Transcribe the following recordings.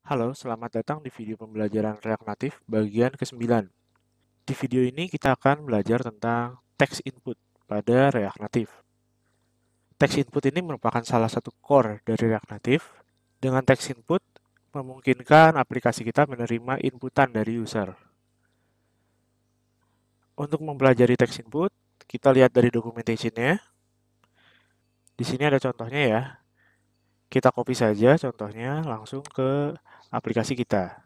Halo, selamat datang di video pembelajaran React Native bagian ke-9. Di video ini kita akan belajar tentang text input pada React Native. Text input ini merupakan salah satu core dari React Native. Dengan text input, memungkinkan aplikasi kita menerima inputan dari user. Untuk mempelajari text input, kita lihat dari documentation-nya. Di sini ada contohnya ya. Kita copy saja contohnya langsung ke aplikasi kita.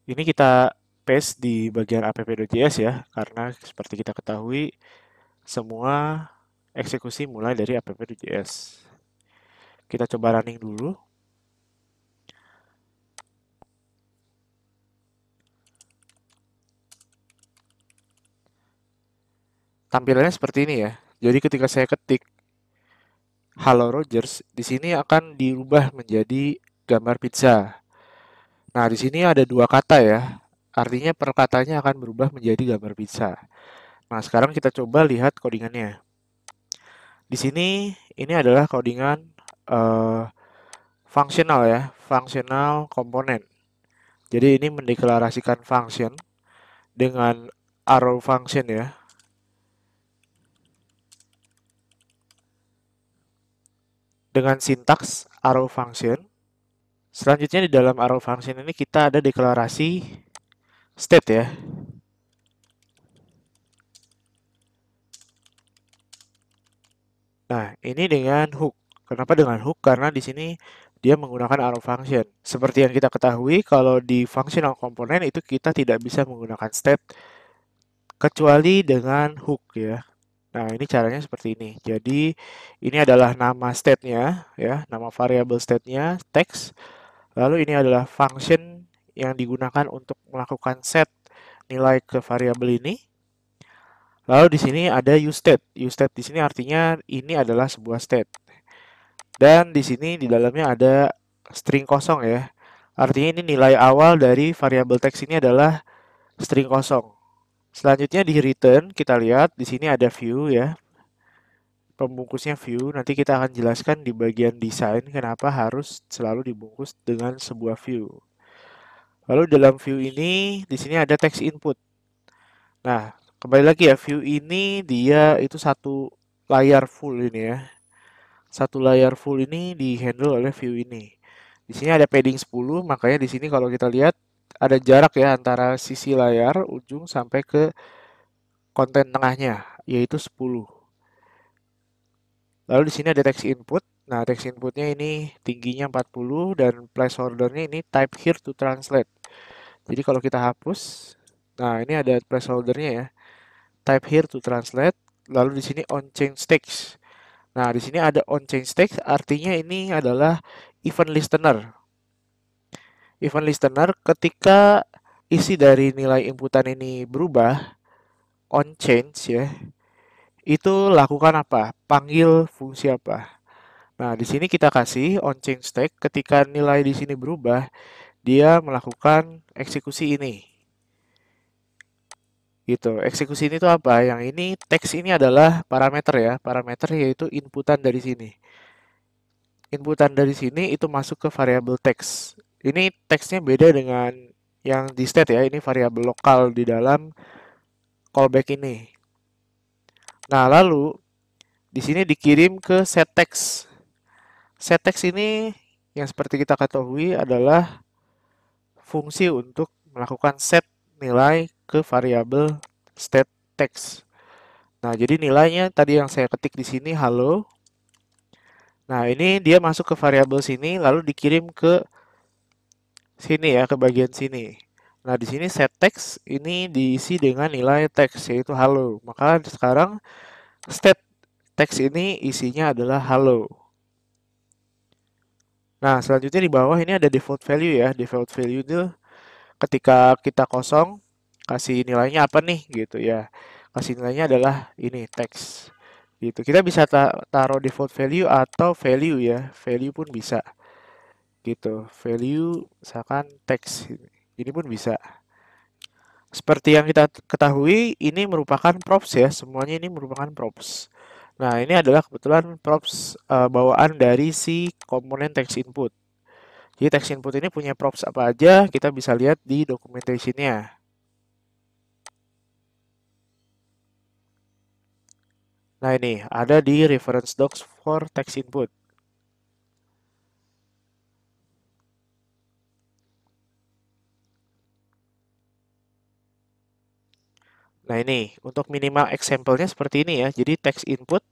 Ini kita paste di bagian app.js ya, karena seperti kita ketahui, semua eksekusi mulai dari app.js. Kita coba running dulu. Tampilannya seperti ini ya. Jadi ketika saya ketik Halo Rogers, di sini akan dirubah menjadi gambar pizza. Nah, di sini ada dua kata ya. Artinya per katanya akan berubah menjadi gambar pizza. Nah, sekarang kita coba lihat codingannya. Di sini ini adalah codingan eh, fungsional ya, fungsional komponen. Jadi ini mendeklarasikan function dengan arrow function ya. Dengan sintaks arrow function. Selanjutnya di dalam arrow function ini kita ada deklarasi state ya. Nah, ini dengan hook. Kenapa dengan hook? Karena di sini dia menggunakan arrow function. Seperti yang kita ketahui, kalau di functional component itu kita tidak bisa menggunakan state kecuali dengan hook ya. Nah, ini caranya seperti ini. Jadi, ini adalah nama state-nya ya, nama variable state-nya text. Lalu ini adalah function yang digunakan untuk melakukan set nilai ke variabel ini. Lalu di sini ada useState. useState di sini artinya ini adalah sebuah state. Dan di sini di dalamnya ada string kosong ya. Artinya ini nilai awal dari variabel teks ini adalah string kosong. Selanjutnya di return kita lihat di sini ada view ya. Pembungkusnya view. Nanti kita akan jelaskan di bagian desain kenapa harus selalu dibungkus dengan sebuah view. Lalu dalam view ini di sini ada text input. Nah, kembali lagi ya, view ini dia itu satu layar full ini ya. Satu layar full ini di-handle oleh view ini. Di sini ada padding 10, makanya di sini kalau kita lihat ada jarak ya antara sisi layar ujung sampai ke konten tengahnya, yaitu 10. Lalu di sini ada text input. Nah, text inputnya ini tingginya 40 dan placeholdernya ini type here to translate. Jadi kalau kita hapus, nah ini ada placeholdernya ya. Type here to translate. Lalu di sini on change text. Nah, di sini ada on change text, artinya ini adalah event listener. Event listener ketika isi dari nilai inputan ini berubah, on change ya, itu lakukan apa? Panggil fungsi apa? Nah, di sini kita kasih on change text ketika nilai di sini berubah, dia melakukan eksekusi ini. Gitu. Eksekusi ini tuh apa? Yang ini teks ini adalah parameter ya. Parameter yaitu inputan dari sini. Inputan dari sini itu masuk ke variabel teks. Ini teksnya beda dengan yang di state ya. Ini variabel lokal di dalam callback ini. Nah, lalu di sini dikirim ke setText. SetText ini yang seperti kita ketahui adalah fungsi untuk melakukan set nilai ke variabel state text. Nah, jadi nilainya tadi yang saya ketik di sini halo. Nah, ini dia masuk ke variabel sini lalu dikirim ke sini ya, ke bagian sini. Nah, di sini set text ini diisi dengan nilai teks yaitu halo. Maka sekarang state text ini isinya adalah halo. Nah, selanjutnya di bawah ini ada default value ya. Default value itu ketika kita kosong kasih nilainya apa nih gitu ya. Kasih nilainya adalah ini teks. Gitu. Kita bisa taruh default value atau value ya. Value pun bisa. Gitu. Value misalkan teks. Ini pun bisa. Seperti yang kita ketahui, ini merupakan props ya, semuanya ini merupakan props. Nah, ini adalah kebetulan props bawaan dari si komponen text input. Jadi text input ini punya props apa aja, kita bisa lihat di documentation-nya. Nah, ini ada di reference docs for text input. Nah, ini untuk minimal example-nya seperti ini ya. Jadi text input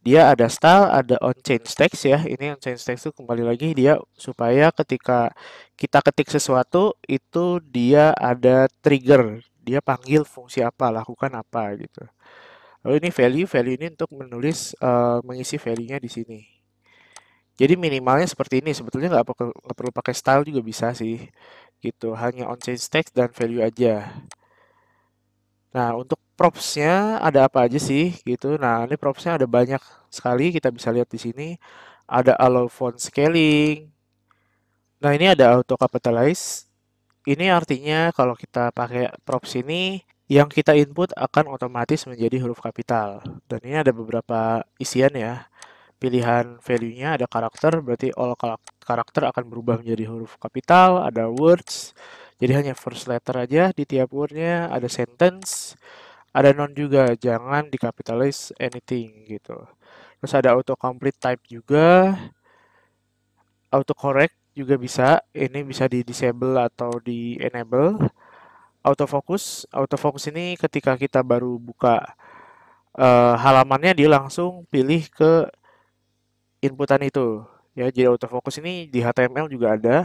dia ada style, ada on change text ya. Ini on change text itu kembali lagi dia supaya ketika kita ketik sesuatu itu dia ada trigger. Dia panggil fungsi apa, lakukan apa gitu. Lalu ini value, value ini untuk menulis mengisi value-nya di sini. Jadi minimalnya seperti ini. Sebetulnya nggak perlu pakai style juga bisa sih. Gitu. Hanya on change text dan value aja. Nah, untuk props-nya ada apa aja sih gitu. Nah, ini props-nya ada banyak sekali kita bisa lihat di sini. Ada allow font scaling. Nah, ini ada auto capitalize. Ini artinya kalau kita pakai props ini yang kita input akan otomatis menjadi huruf kapital. Dan ini ada beberapa isian ya. Pilihan value-nya ada karakter, berarti all karakter akan berubah menjadi huruf kapital. Ada words, jadi hanya first letter aja di tiap word-nya. Ada sentence, ada non juga, jangan dikapitalis anything gitu. Terus ada autocomplete type juga, autocorrect juga bisa. Ini bisa di disable atau di enable. Autofocus, autofocus ini ketika kita baru buka halamannya dia langsung pilih ke inputan itu. Ya, jadi autofocus ini di HTML juga ada.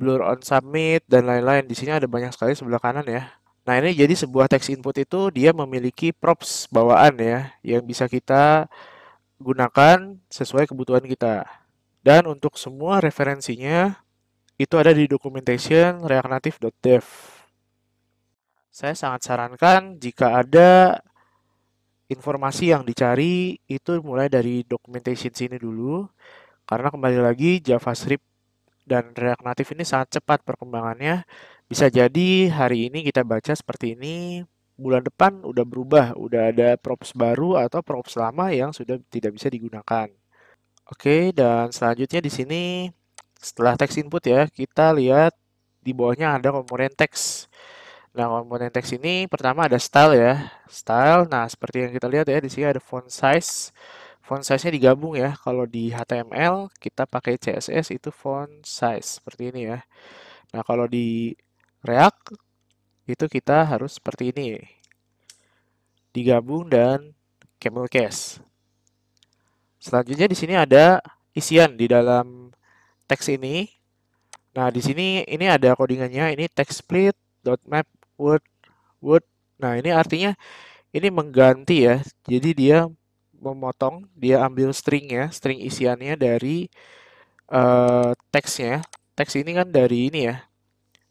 Blur on submit dan lain-lain. Di sini ada banyak sekali sebelah kanan ya. Nah, ini jadi sebuah text input itu dia memiliki props bawaan ya yang bisa kita gunakan sesuai kebutuhan kita. Dan untuk semua referensinya itu ada di documentation reactnative.dev. Saya sangat sarankan jika ada informasi yang dicari itu mulai dari documentation sini dulu karena kembali lagi JavaScript dan React Native ini sangat cepat perkembangannya. Bisa jadi hari ini kita baca seperti ini, bulan depan udah berubah, udah ada props baru atau props lama yang sudah tidak bisa digunakan. Oke, dan selanjutnya di sini setelah text input ya, kita lihat di bawahnya ada komponen teks. Nah, komponen teks ini pertama ada style ya. Style. Nah, seperti yang kita lihat ya, di sini ada font size. Font size-nya digabung ya. Kalau di HTML kita pakai CSS itu font size seperti ini ya. Nah, kalau di React itu kita harus seperti ini. Digabung dan camel case. Selanjutnya di sini ada isian di dalam teks ini. Nah, di sini ini ada codingannya. Ini text split dot map word word. Nah, ini artinya ini mengganti ya. Jadi dia memotong, dia ambil string ya, string isiannya dari teksnya. Teks ini kan dari ini ya,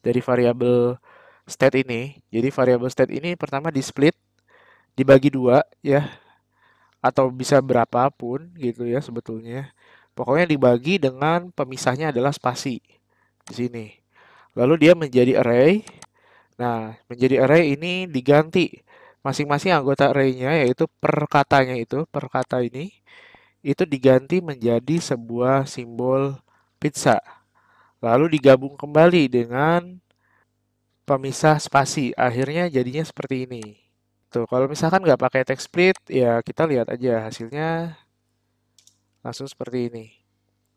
dari variabel state ini. Jadi variabel state ini pertama di split, dibagi dua ya, atau bisa berapapun gitu ya sebetulnya. Pokoknya dibagi dengan pemisahnya adalah spasi di sini. Lalu dia menjadi array. Nah, menjadi array ini diganti masing-masing anggota array-nya yaitu per katanya itu, per kata ini itu diganti menjadi sebuah simbol pizza. Lalu digabung kembali dengan pemisah spasi. Akhirnya jadinya seperti ini. Tuh, kalau misalkan nggak pakai text split, ya kita lihat aja hasilnya langsung seperti ini.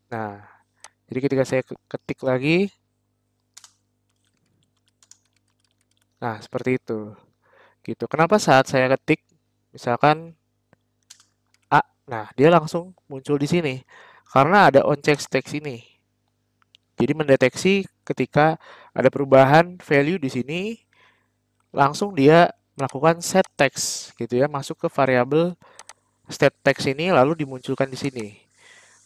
Nah, jadi ketika saya ketik lagi, nah seperti itu. Gitu. Kenapa saat saya ketik, misalkan A, nah dia langsung muncul di sini. Karena ada on check text ini. Jadi mendeteksi ketika ada perubahan value di sini, langsung dia melakukan set text gitu ya, masuk ke variabel state text ini lalu dimunculkan di sini.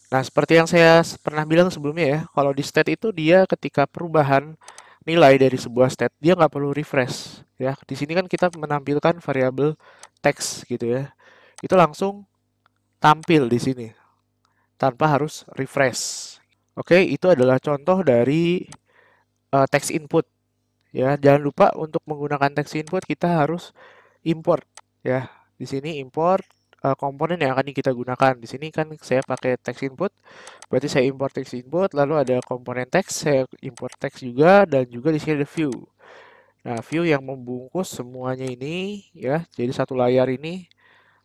Nah, seperti yang saya pernah bilang sebelumnya ya, kalau di state itu dia ketika perubahan nilai dari sebuah state, dia nggak perlu refresh ya. Di sini kan kita menampilkan variabel text gitu ya. Itu langsung tampil di sini tanpa harus refresh. Oke, itu adalah contoh dari text input Ya, jangan lupa untuk menggunakan text input kita harus import ya. Di sini import komponen yang akan kita gunakan. Di sini kan saya pakai text input, berarti saya import text input, lalu ada komponen text, saya import text juga, dan juga di sini ada view. Nah, view yang membungkus semuanya ini ya. Jadi satu layar ini,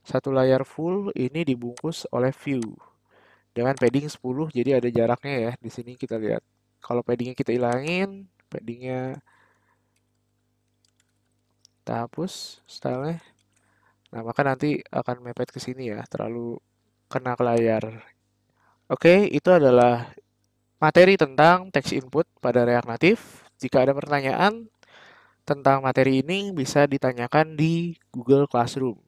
satu layar full ini dibungkus oleh view dengan padding 10, jadi ada jaraknya ya. Di sini kita lihat. Kalau paddingnya kita ilangin, paddingnya kita hapus stylenya. Nah, maka nanti akan mepet ke sini ya, terlalu kena ke layar. Oke, itu adalah materi tentang text input pada React Native. Jika ada pertanyaan tentang materi ini bisa ditanyakan di Google Classroom.